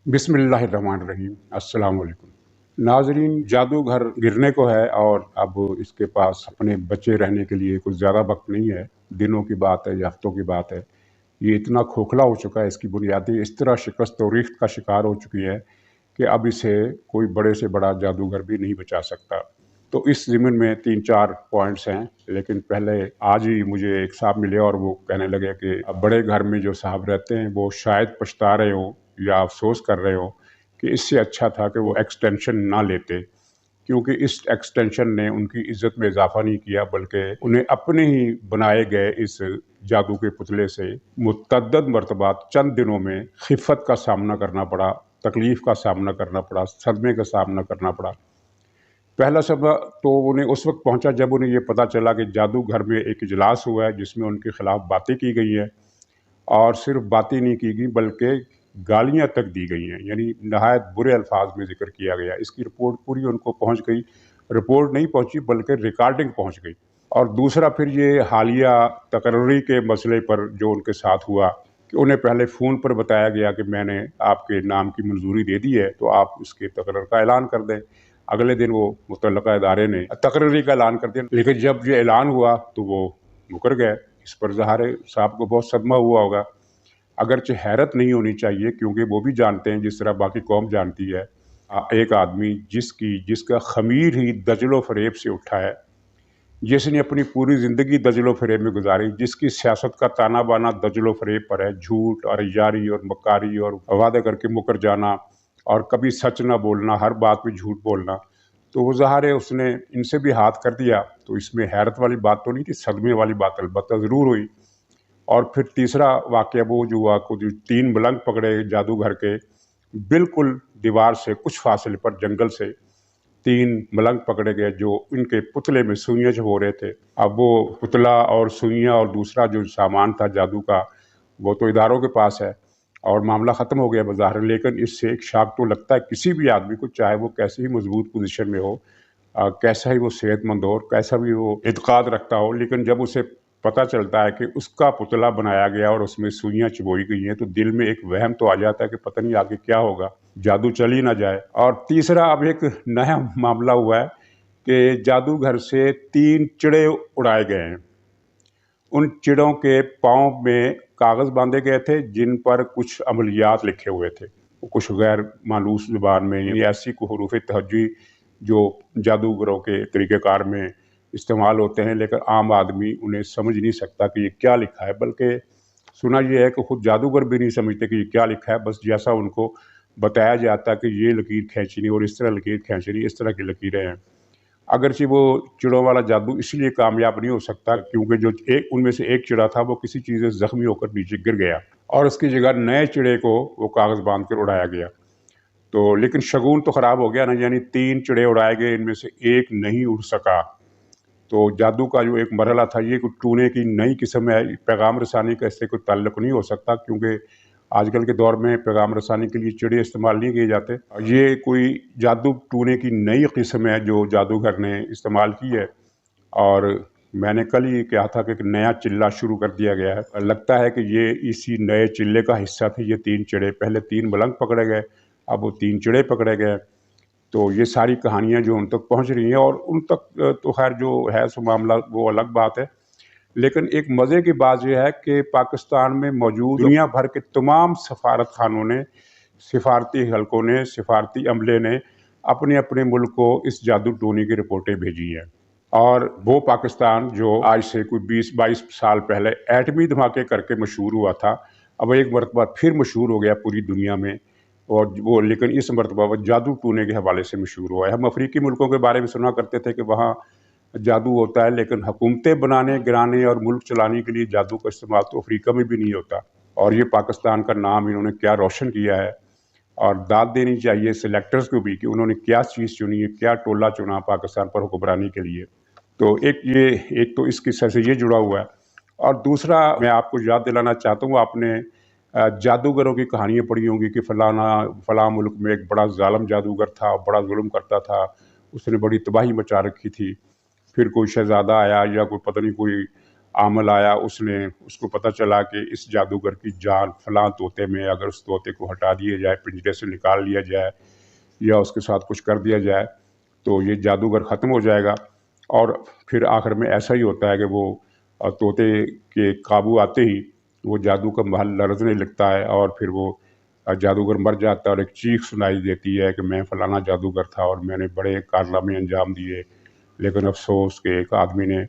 बिस्मिल्लाहिर्रहमानिर्रहीम। अस्सलाम वालेकुम। नाज़रीन, जादूगर गिरने को है और अब इसके पास अपने बचे रहने के लिए कुछ ज़्यादा वक्त नहीं है। दिनों की बात है या हफ्तों की बात है। ये इतना खोखला हो चुका है, इसकी बुनियादी इस तरह शिकस्त और रिख्त का शिकार हो चुकी है कि अब इसे कोई बड़े से बड़ा जादूगर भी नहीं बचा सकता। तो इस ज़िम्न में 3-4 पॉइंट्स हैं, लेकिन पहले आज ही मुझे एक साहब मिले और वो कहने लगे कि अब बड़े घर में जो साहब रहते हैं वो शायद पछता रहे हों या अफसोस कर रहे हों कि इससे अच्छा था कि वो एक्सटेंशन ना लेते, क्योंकि इस एक्सटेंशन ने उनकी इज्जत में इजाफा नहीं किया बल्कि उन्हें अपने ही बनाए गए इस जादू के पुतले से मुतअद्दिद मरतबा चंद दिनों में खिफ़त का सामना करना पड़ा, तकलीफ़ का सामना करना पड़ा, सदमे का सामना करना पड़ा। पहला सबक तो उन्हें उस वक्त पहुंचा जब उन्हें ये पता चला कि जादू घर में एक इजलास हुआ है जिसमें उनके खिलाफ बातें की गई हैं, और सिर्फ बातें नहीं की गई बल्कि गालियां तक दी गई हैं, यानी नहायत बुरे अल्फाज में जिक्र किया गया। इसकी रिपोर्ट पूरी उनको पहुंच गई, रिपोर्ट नहीं पहुंची बल्कि रिकॉर्डिंग पहुंच गई। और दूसरा फिर ये हालिया तकर्री के मसले पर जो उनके साथ हुआ कि उन्हें पहले फ़ोन पर बताया गया कि मैंने आपके नाम की मंजूरी दे दी है, तो आप इसके तकर्र का ऐलान कर दें। अगले दिन वो मुतल्लका इदारे ने तकर्री का ऐलान कर दिया, लेकिन जब ये ऐलान हुआ तो वो मुकर गए। इस पर ज़ाहिर है साहब को बहुत सदमा हुआ होगा। अगरचे हैरत नहीं होनी चाहिए, क्योंकि वो भी जानते हैं जिस तरह बाकी कौम जानती है। एक आदमी जिसका ख़मीर ही दजलो फ़रेब से उठा है, जिसने अपनी पूरी ज़िंदगी दजलो फ़रेब में गुजारी, जिसकी सियासत का ताना बाना दजलो फ़रेब पर है, झूठ और यारी और मक्कारी और वादे करके मुकर जाना और कभी सच ना बोलना, हर बात में झूठ बोलना। तो वो ज़ाहिर है उसने इनसे भी हाथ कर दिया। तो इसमें हैरत वाली बात तो नहीं थी, सदमे वाली बात अलबत्ता ज़रूर हुई। और फिर तीसरा वाक़या वो जो हुआ कि जो 3 मलंग पकड़े जादूगर के, बिल्कुल दीवार से कुछ फासले पर जंगल से 3 मलंग पकड़े गए जो इनके पुतले में सुइयाँ चबो रहे थे। अब वो पुतला और सुइयाँ और दूसरा जो सामान था जादू का, वो तो इदारों के पास है और मामला ख़त्म हो गया बज़ाहिर। लेकिन इससे एक शॉक तो लगता है किसी भी आदमी को, चाहे वो कैसी ही मजबूत पोजीशन में हो, कैसा ही वो सेहतमंद हो और कैसा भी वो इत्क़ाद रखता हो, लेकिन जब उसे पता चलता है कि उसका पुतला बनाया गया और उसमें सुइयाँ चुभोई गई हैं, तो दिल में एक वहम तो आ जाता है कि पता नहीं आगे क्या होगा, जादू चल ही ना जाए। और तीसरा अब एक नया मामला हुआ है कि जादूगर से 3 चिड़े उड़ाए गए हैं। उन चिड़ों के पाँव में कागज़ बांधे गए थे जिन पर कुछ अमलियात लिखे हुए थे, कुछ गैर मालूस ज़ुबान में, यानी ऐसी हुरूफ़ तहज्जुई जो जादूगरों के तरीक़ेकार में इस्तेमाल होते हैं, लेकिन आम आदमी उन्हें समझ नहीं सकता कि ये क्या लिखा है। बल्कि सुना ये है कि खुद जादूगर भी नहीं समझते कि ये क्या लिखा है, बस जैसा उनको बताया जाता है कि ये लकीर खींचनी और इस तरह लकीर खींचनी, इस तरह की लकीरें हैं। अगरचे वो चिड़ों वाला जादू इसलिए कामयाब नहीं हो सकता क्योंकि जो एक उनमें से एक चिड़ा था वो किसी चीज़ से ज़ख्मी होकर नीचे गिर गया और उसकी जगह नए चिड़े को वो कागज़ बांध कर उड़ाया गया। तो लेकिन शगुन तो ख़राब हो गया ना, यानी 3 चिड़े उड़ाए गए, इनमें से एक नहीं उड़ सका। तो जादू का जो एक मरहला था, ये कोई टूने की नई किस्म है। पैगाम रसानी का इससे कोई ताल्लुक़ नहीं हो सकता, क्योंकि आजकल के दौर में पैगाम रसानी के लिए चिड़े इस्तेमाल नहीं किए जाते। ये कोई जादू टूने की नई किस्म है जो जादूगर ने इस्तेमाल की है। और मैंने कल ही कहा था कि एक नया चिल्ला शुरू कर दिया गया है। लगता है कि ये इसी नए चिल्ले का हिस्सा थे ये 3 चिड़े। पहले 3 मलंग पकड़े गए, अब वो 3 चिड़े पकड़े गए। तो ये सारी कहानियाँ जो उन तक पहुँच रही हैं, और उन तक तो खैर जो है सो मामला वो अलग बात है। लेकिन एक मज़े की बात यह है कि पाकिस्तान में मौजूद दुनिया भर के तमाम सफारत खानों ने, सिफारती हलकों ने, सिफारती अमले ने अपने अपने मुल्क को इस जादू टोनी की रिपोर्टें भेजी हैं। और वो पाकिस्तान जो आज से कोई 20-22 साल पहले एटमी धमाके करके मशहूर हुआ था, अब एक मरतबा फिर मशहूर हो गया पूरी दुनिया में। और वो लेकिन इस मरतबा वो जादू टूने के हवाले से मशहूर हुआ है। हम अफ्रीकी मुल्कों के बारे में सुना करते थे कि वहाँ जादू होता है, लेकिन हुकूमतें बनाने, गिराने और मुल्क चलाने के लिए जादू का इस्तेमाल तो अफ्रीका में भी नहीं होता। और ये पाकिस्तान का नाम इन्होंने क्या रोशन किया है, और दाद देनी चाहिए सिलेक्टर्स को भी कि उन्होंने क्या चीज़ चुनी है, क्या टोला चुना पाकिस्तान पर हुक्मरानी के लिए। तो एक तो इस किस्से से ये जुड़ा हुआ है। और दूसरा मैं आपको याद दिलाना चाहता हूँ, आपने जादूगरों की कहानियाँ पढ़ी होंगी कि फ़लाँ मुल्क में एक बड़ा ज़ालिम जादूगर था, बड़ा जुल्म करता था, उसने बड़ी तबाही मचा रखी थी। फिर कोई शहज़ादा आया या कोई पता नहीं कोई عامل آیا، اس کو پتہ چلا کہ اس جادوگر کی جان فلاں طوطے میں، اگر اس طوطے کو ہٹا دیا جائے، پنجرے سے نکال لیا جائے یا اس کے ساتھ کچھ کر دیا جائے تو یہ جادوگر ختم ہو جائے گا۔ اور پھر آخر میں ایسا ہی ہوتا ہے کہ وہ طوطے کے قابو آتے ہی وہ جادو کا محل لرزنے لگتا ہے اور پھر وہ جادوگر مر جاتا ہے اور ایک چیخ سنائی دیتی ہے کہ میں فلانا جادوگر تھا اور میں نے بڑے کارنامے انجام دیے، لیکن افسوس کہ ایک آدمی نے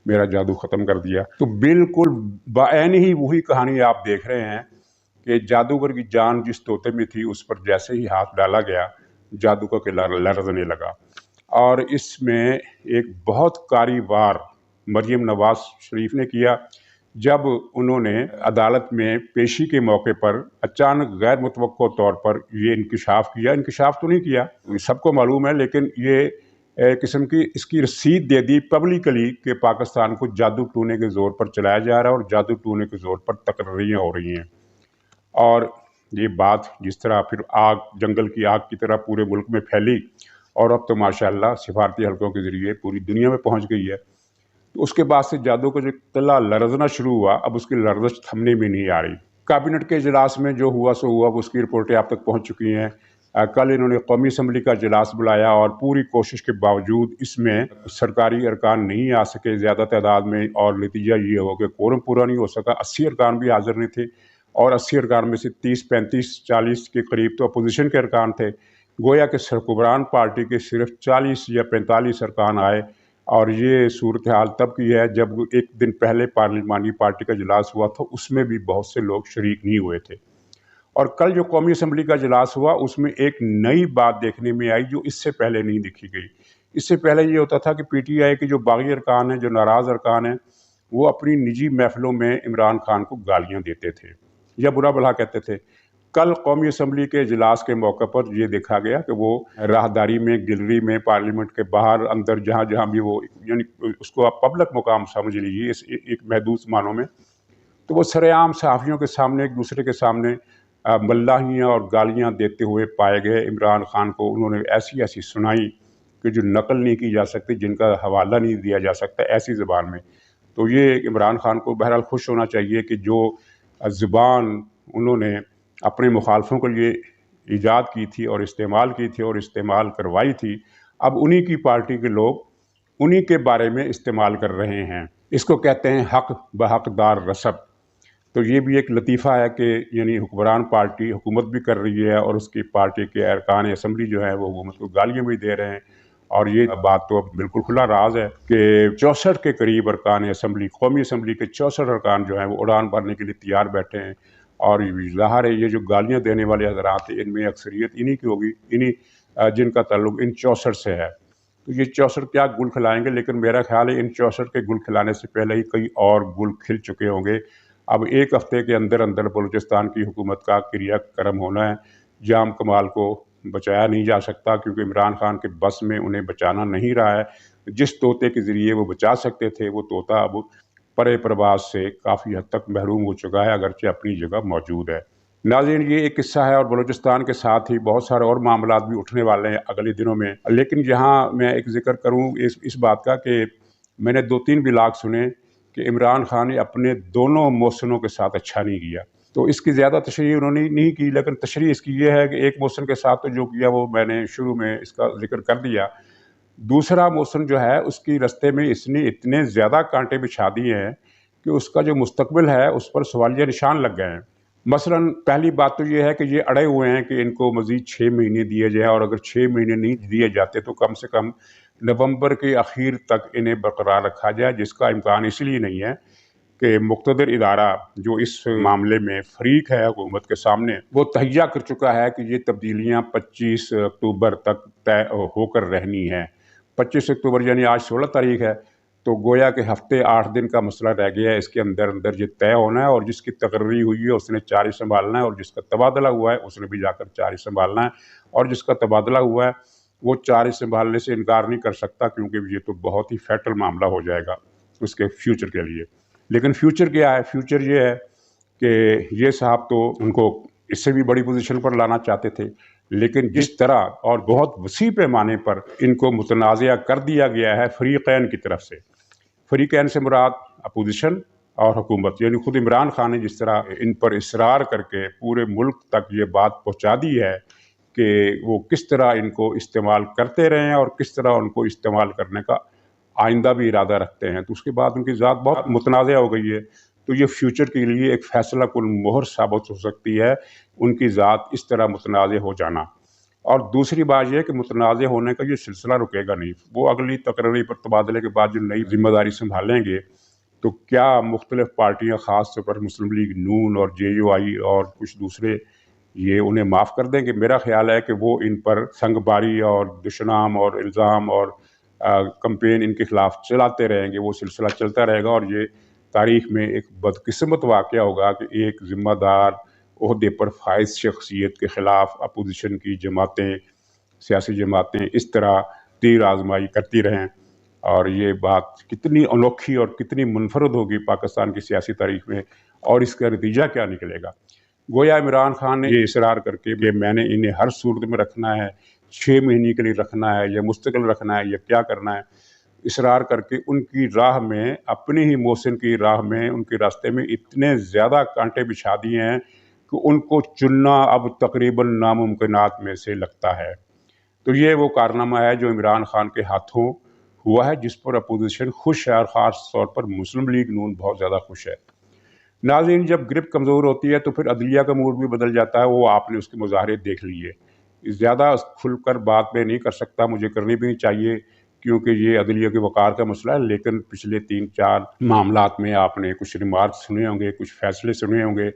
میرا جادو ختم کر دیا۔ تو بالکل بعین ہی وہی کہانی آپ دیکھ رہے ہیں کہ جادوگر کی جان جس طوطے میں تھی اس پر جیسے ہی ہاتھ ڈالا گیا جادو کا قلعہ لرزنے لگا۔ اور اس میں ایک بہت قاری وار مریم نواز شریف نے کیا جب انہوں نے عدالت میں پیشی کے موقع پر اچانک غیر متوقع طور پر یہ انکشاف کیا۔ انکشاف تو نہیں کیا، سب کو معلوم ہے، لیکن یہ ایک قسم کی اس کی رسید دے دی پبلکلی کہ پاکستان کو جادو ٹونے کے زور پر چلایا جا رہا ہے اور جادو ٹونے کے زور پر تقرریاں ہو رہی ہیں۔ اور یہ بات جس طرح پھر آگ، جنگل کی آگ کی طرح پورے ملک میں پھیلی اور اب تو ماشاءاللہ سفارتی حلقوں کے ذریعے پوری دنیا میں پہنچ گئی ہے۔ تو اس کے بعد سے جادو کا جو قلعہ لرزنا شروع ہوا، اب اس کی لرزش تھمنے میں نہیں آ رہی۔ کابینٹ کے اجلاس میں جو ہوا سو ہوا، اس کی رپورٹیں آپ تک پہنچ چکی ہیں۔ کل انہوں نے قومی اسمبلی کا اجلاس بلایا اور پوری کوشش کے باوجود اس میں سرکاری ارکان نہیں آ سکے زیادہ تعداد میں، اور نتیجہ یہ ہو کہ کورم پورا نہیں ہو سکا۔ 80 ارکان بھی حاضر نہیں تھے اور 80 ارکان میں سے 30، 35، 40 کے قریب تو اپوزیشن کے ارکان تھے۔ گویا کہ سربراہان پارٹی کے صرف 40 یا 45 ارکان آئے، اور یہ صورتحال تب کی ہے جب ایک دن پہلے پارلیمانی پارٹی کا اجلاس ہوا تھا، اس میں بھی بہت سے لوگ شریک نہیں ہوئے تھے۔ اور کل جو قومی اسمبلی کا اجلاس ہوا اس میں ایک نئی بات دیکھنے میں آئی جو اس سے پہلے نہیں دیکھی گئی۔ اس سے پہلے یہ ہوتا تھا کہ پی ٹی آئی کے جو باغی ارکان ہیں، جو ناراض ارکان ہیں، وہ اپنی نجی محفلوں میں عمران خان کو گالیاں دیتے تھے یا برا بھلا کہتے تھے۔ کل قومی اسمبلی کے اجلاس کے موقع پر یہ دیکھا گیا کہ وہ راہداری میں، گیلری میں، پارلیمنٹ کے باہر، اندر، جہاں جہاں بھی وہ، یعنی اس کو آپ پبلک مقام سمجھ لیجیے اس ایک محدود معنوں میں، تو وہ سر عام صحافیوں کے سامنے، ایک دوسرے کے سامنے ملاحیاں اور گالیاں دیتے ہوئے پائے گئے۔ عمران خان کو انہوں نے ایسی ایسی سنائی کہ جو نقل نہیں کی جا سکتی، جن کا حوالہ نہیں دیا جا سکتا ایسی زبان میں۔ تو یہ عمران خان کو بہرحال خوش ہونا چاہیے کہ جو زبان انہوں نے اپنے مخالفوں کے لیے ایجاد کی تھی اور استعمال کی تھی اور استعمال کروائی تھی، اب انہی کی پارٹی کے لوگ انہی کے بارے میں استعمال کر رہے ہیں۔ اس کو کہتے ہیں حق بحق دار رسب۔ تو یہ بھی ایک لطیفہ ہے کہ یعنی حکمران پارٹی حکومت بھی کر رہی ہے اور اس کی پارٹی کے ارکان اسمبلی جو ہے وہ حکومت کو گالیاں بھی دے رہے ہیں۔ اور یہ بات تو اب بالکل کھلا راز ہے کہ 64 کے قریب ارکان اسمبلی، قومی اسمبلی کے 64 ارکان جو ہیں وہ اڑان بھرنے کے لیے تیار بیٹھے ہیں۔ اور ظاہر ہے یہ جو گالیاں دینے والے حضرات ہیں ان میں اکثریت انہی کی ہوگی، انہی جن کا تعلق ان 64 سے ہے۔ تو یہ 64 کیا گل کھلائیں گے، لیکن میرا خیال ہے ان 64 کے گل کھلانے سے پہلے ہی کئی اور گل کھل چکے ہوں گے۔ اب ایک ہفتے کے اندر اندر بلوچستان کی حکومت کا کریا کرم ہونا ہے۔ جام کمال کو بچایا نہیں جا سکتا کیونکہ عمران خان کے بس میں انہیں بچانا نہیں رہا ہے۔ جس طوطے کے ذریعے وہ بچا سکتے تھے وہ طوطا اب پرے پرواز سے کافی حد تک محروم ہو چکا ہے، اگرچہ اپنی جگہ موجود ہے۔ ناظرین، یہ ایک قصہ ہے اور بلوچستان کے ساتھ ہی بہت سارے اور معاملات بھی اٹھنے والے ہیں اگلے دنوں میں، لیکن یہاں میں ایک ذکر کروں اس بات کا کہ میں نے 2-3 بلاگ سنے کہ عمران خان نے اپنے دونوں محسنوں کے ساتھ اچھا نہیں کیا۔ تو اس کی زیادہ تشریح انہوں نے نہیں کی، لیکن تشریح اس کی یہ ہے کہ ایک محسن کے ساتھ تو جو کیا وہ میں نے شروع میں اس کا ذکر کر دیا۔ دوسرا محسن جو ہے اس کی رستے میں اس نے اتنے زیادہ کانٹے بچھا دیے ہیں کہ اس کا جو مستقبل ہے اس پر سوالیہ نشان لگ گئے ہیں۔ مثلاً پہلی بات تو یہ ہے کہ یہ اڑے ہوئے ہیں کہ ان کو مزید 6 مہینے دیے جائیں، اور اگر 6 مہینے نہیں دیے جاتے تو کم سے کم نومبر کے اخیر تک انہیں برقرار رکھا جائے، جس کا امکان اس لیے نہیں ہے کہ مقتدر ادارہ جو اس معاملے میں فریق ہے حکومت کے سامنے، وہ تہیہ کر چکا ہے کہ یہ تبدیلیاں 25 اکتوبر تک طے ہو کر رہنی ہیں۔ 25 اکتوبر یعنی آج 16 تاریخ ہے، تو گویا کہ ہفتے 8 دن کا مسئلہ رہ گیا ہے۔ اس کے اندر اندر یہ طے ہونا ہے، اور جس کی تقرری ہوئی ہے اس نے 4 ہی سنبھالنا ہے، اور جس کا تبادلہ ہوا ہے اس نے بھی جا کر 4 ہی سنبھالنا ہے، اور جس کا تبادلہ ہوا ہے وہ 4 ہی سنبھالنے سے انکار نہیں کر سکتا، کیونکہ یہ تو بہت ہی فیٹل معاملہ ہو جائے گا اس کے فیوچر کے لیے۔ لیکن فیوچر کیا ہے؟ فیوچر یہ ہے کہ یہ صاحب تو ان کو اس سے بھی بڑی پوزیشن پر لانا چاہتے تھے، لیکن جس طرح اور بہت وسیع پیمانے پر ان کو متنازعہ کر دیا گیا ہے فریقین کی طرف سے، फरीकैन से मुराद अपोजिशन और हुकूमत, यानी खुद इमरान खान ने जिस तरह इन पर इसरार करके पूरे मुल्क तक ये बात पहुंचा दी है कि वो किस तरह इनको इस्तेमाल करते रहे हैं और किस तरह उनको इस्तेमाल करने का आइंदा भी इरादा रखते हैं, तो उसके बाद उनकी ज़ात बहुत मुतनाज़ा हो गई है। तो ये फ्यूचर के लिए एक फ़ैसला कुल मोहर साबित हो सकती है, उनकी ज़ात इस तरह मुतनाज़ा हो जाना। और दूसरी बात यह है कि मुतनाज़ होने का ये सिलसिला रुकेगा नहीं। वो अगली तकरीरी पर तबादले के बाद जो नई जिम्मेदारी संभालेंगे, तो क्या मुख्तलिफ पार्टियाँ ख़ास तौर पर मुस्लिम लीग नून और JUI और कुछ दूसरे ये उन्हें माफ़ कर देंगे? मेरा ख्याल है कि वो इन पर संगबारी और दुशनाम और इल्ज़ाम और कंपेन इनके ख़िलाफ़ चलाते रहेंगे। वो सिलसिला चलता रहेगा और ये तारीख़ में एक बदकिस्मत वाक़या होगा कि एक ज़िम्मेदार ओहदे पर फाइज शख्सियत के ख़िलाफ़ अपोजिशन की जमातें, सियासी जमातें इस तरह तीर आजमाई करती रहें। और ये बात कितनी अनोखी और कितनी मुनफरद होगी पाकिस्तान की सियासी तारीख़ में, और इसका नतीजा क्या निकलेगा। गोया इमरान खान ने ये इसरार करके कि मैंने इन्हें हर सूरत में रखना है, 6 महीने के लिए रखना है या मुस्तकिल रखना है या क्या करना है, इसरार करके उनकी राह में, अपनी ही मोहसिन की राह में, उनके रास्ते में इतने ज़्यादा कांटे बिछा दिए हैं कि उनको चुनना अब तकरीबन नामुमकिनात में से लगता है। तो ये वो कारनामा है जो इमरान खान के हाथों हुआ है, जिस पर अपोजिशन खुश है और ख़ास तौर पर मुस्लिम लीग नून बहुत ज़्यादा खुश है। नाज़रीन, जब ग्रिप कमज़ोर होती है तो फिर अदलिया का मूड भी बदल जाता है। वो आपने उसके मुज़ाहरे देख लिए। ज़्यादा खुलकर बात मैं नहीं कर सकता, मुझे करनी भी नहीं चाहिए, क्योंकि ये अदलिया के वक़ार का मसला है। लेकिन पिछले 3-4 मामलात में आपने कुछ रिमार्क सुने होंगे, कुछ फ़ैसले सुने होंगे,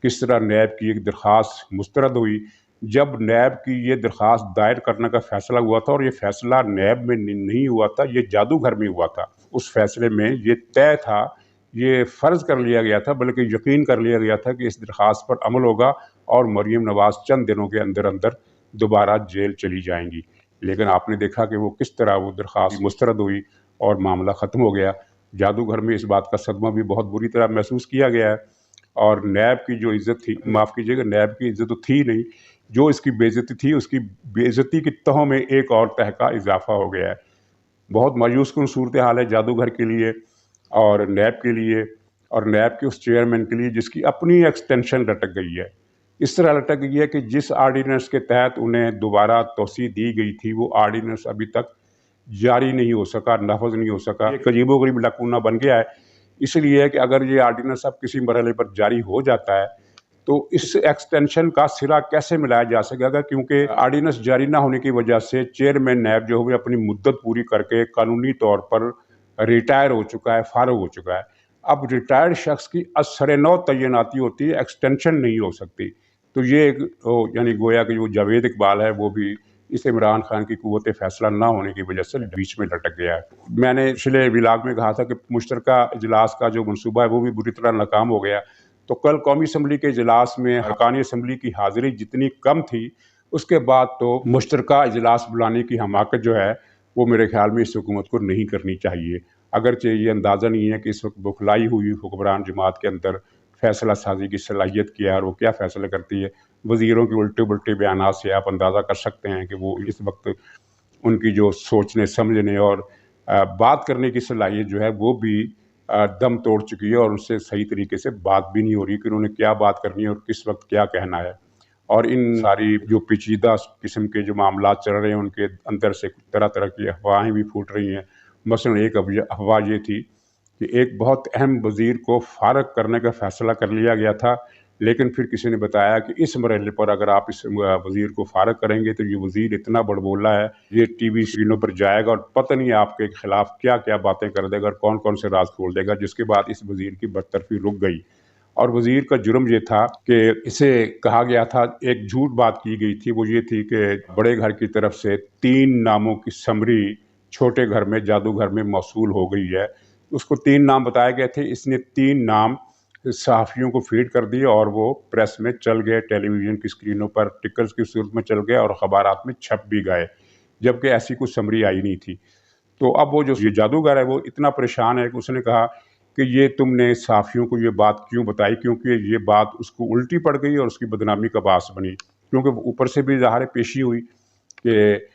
किस तरह नैब की एक दरख्वास्त मुस्तरद हुई। जब नैब की ये दरख्वास्त दायर करने का फ़ैसला हुआ था, और ये फ़ैसला नैब में नहीं हुआ था, ये जादूघर में हुआ था। उस फ़ैसले में ये तय था, ये फ़र्ज़ कर लिया गया था, बल्कि यकीन कर लिया गया था कि इस दरख्वास्त पर अमल होगा और मरीम नवाज़ चंद दिनों के अंदर अंदर दोबारा जेल चली जाएंगी। लेकिन आपने देखा कि वो किस तरह वो दरख्वास्त मुस्तरद हुई और मामला ख़त्म हो गया। जादूघर में इस बात का सदमा भी बहुत बुरी तरह महसूस किया गया है। और नैब की जो इज़्ज़त थी, माफ़ कीजिएगा, नैब की इज़्ज़त तो थी नहीं, जो इसकी बेइज़्ज़ती थी, उसकी बेइज़्ज़ती की तहों में एक और तह का इजाफ़ा हो गया है। बहुत मायूस कुन सूरत हाल है जादूघर के लिए और नैब के लिए, और नैब के उस चेयरमैन के लिए जिसकी अपनी एक्सटेंशन लटक गई है। इस तरह लटक गई है कि जिस आर्डीनेंस के तहत उन्हें दोबारा तोसी दी गई थी, वो आर्डीनेंस अभी तक जारी नहीं हो सका, नाफज नहीं हो सका। एक अजीबोगरीब लकूना बन गया है। इसलिए है कि अगर ये आर्डीनेंस अब किसी मरहले पर जारी हो जाता है तो इस एक्सटेंशन का सिरा कैसे मिलाया जा सकेगा, क्योंकि आर्डीनेंस जारी ना होने की वजह से चेयरमैन नैब जो है अपनी मुद्दत पूरी करके कानूनी तौर पर रिटायर हो चुका है, फारग हो चुका है। अब रिटायर्ड शख्स की असर-ए-नौ तैनाती होती है, एक्सटेंशन नहीं हो सकती। तो ये यानी गोया कि जो जावेद इकबाल है, वो भी इस इमरान खान की कुव्वत फैसला ना होने की वजह से बीच में लटक गया है। मैंने पिछले व्लॉग में कहा था कि मुश्तरका इजलास का जो मनसूबा है वो भी बुरी तरह नाकाम हो गया। तो कल कौमी असम्बली के इजलास में हक़ानी असम्बली की हाज़िरी जितनी कम थी, उसके बाद तो मुश्तरका इजलास बुलाने की हमाकत जो है वो मेरे ख्याल में इस हुकूमत को नहीं करनी चाहिए। अगरचे ये अंदाज़ा नहीं है कि इस वक्त बौखलाई हुई हुक्मरान जमात के अंदर फ़ैसला साजी की सलाहियत क्या है और वो क्या फ़ैसला करती है। वज़ीरों के उल्टे पुल्टे बयानात से आप अंदाज़ा कर सकते हैं कि वो इस वक्त उनकी जो सोचने समझने और बात करने की सलाहियत जो है वो भी दम तोड़ चुकी है, और उससे सही तरीके से बात भी नहीं हो रही कि उन्होंने क्या बात करनी है और किस वक्त क्या कहना है। और इन सारी जो पेचीदा किस्म के जो मामलात चल रहे हैं, उनके अंदर से तरह तरह की अफवाहें भी फूट रही हैं। मसलन एक अफवाह ये थी कि एक बहुत अहम वज़ीर को फ़ारग करने का फ़ैसला कर लिया गया था, लेकिन फिर किसी ने बताया कि इस मरहले पर अगर आप इस वज़ीर को फ़ारग करेंगे तो ये वज़ीर इतना बड़बोला है, ये टीवी स्क्रीनों पर जाएगा और पता नहीं आपके खिलाफ़ क्या क्या बातें कर देगा और कौन कौन से राज खोल देगा, जिसके बाद इस वज़ीर की बरतरफी रुक गई। और वज़ीर का जुर्म ये था कि इसे कहा गया था, एक झूठ बात की गई थी, वो ये थी कि बड़े घर की तरफ से 3 नामों की समरी छोटे घर में, जादूघर में मौसूल हो गई है। उसको 3 नाम बताए गए थे, इसने 3 नाम सहाफ़ियों को फीड कर दिए और वो प्रेस में चल गए, टेलीविज़न की स्क्रीनों पर टिकर्स की सूरत में चल गए और अखबारात में छप भी गए, जबकि ऐसी कोई समरी आई नहीं थी। तो अब वो जो ये जादूगर है वो इतना परेशान है कि उसने कहा कि ये तुमने सहाफ़ियों को ये बात क्यों बताई, क्योंकि ये बात उसको उल्टी पड़ गई और उसकी बदनामी का बास बनी। क्योंकि ऊपर से भी ज़ाहिर पेशी हुई कि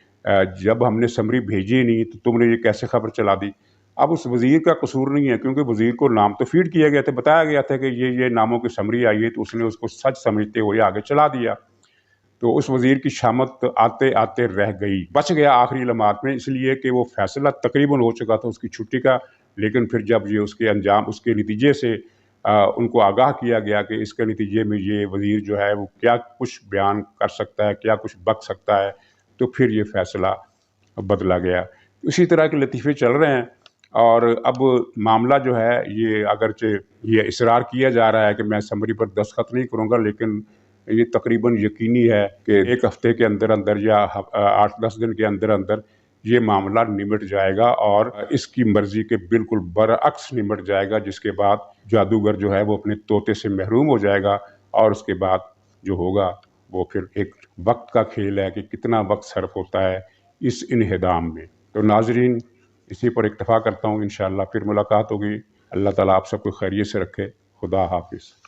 जब हमने समरी भेजी नहीं तो तुमने ये कैसे खबर चला दी। अब उस वज़ीर का कसूर नहीं है, क्योंकि वज़ीर को नाम तो फ़ीड किया गया था, बताया गया था कि ये नामों की समरी आई है, तो उसने उसको सच समझते हुए आगे चला दिया। तो उस वज़ीर की शामत आते-आते रह गई। बच गया आखिरी लम्हात में, इसलिए कि वो फ़ैसला तकरीबन हो चुका था उसकी छुट्टी का, लेकिन फिर जब ये उसके नतीजे से उनको आगाह किया गया कि इसके नतीजे में ये वज़ीर जो है वो क्या कुछ बयान कर सकता है, क्या कुछ बक सकता है, तो फिर ये फ़ैसला बदला गया। इसी तरह के लतीफ़े चल रहे हैं। और अब मामला जो है, ये अगरचे ये इसरार किया जा रहा है कि मैं समरी पर दस्तखत नहीं करूँगा, लेकिन ये तकरीबन यकीनी है कि 1 हफ़्ते के अंदर-अंदर या 8-10 दिन के अंदर-अंदर ये मामला निमट जाएगा और इसकी मर्ज़ी के बिल्कुल बरअक्स निमट जाएगा, जिसके बाद जादूगर जो है वो अपने तोते से महरूम हो जाएगा और उसके बाद जो होगा वो फिर एक वक़्त का खेल है कि कितना वक़्त सर्फ़ होता है इस इन्हिदाम में। तो नाज़रीन, इसी पर इक्तफ़ा करता हूँ, इंशाअल्लाह फिर मुलाकात होगी। अल्लाह ताला आप सबको खैरियत से रखे। खुदा हाफ़िज़।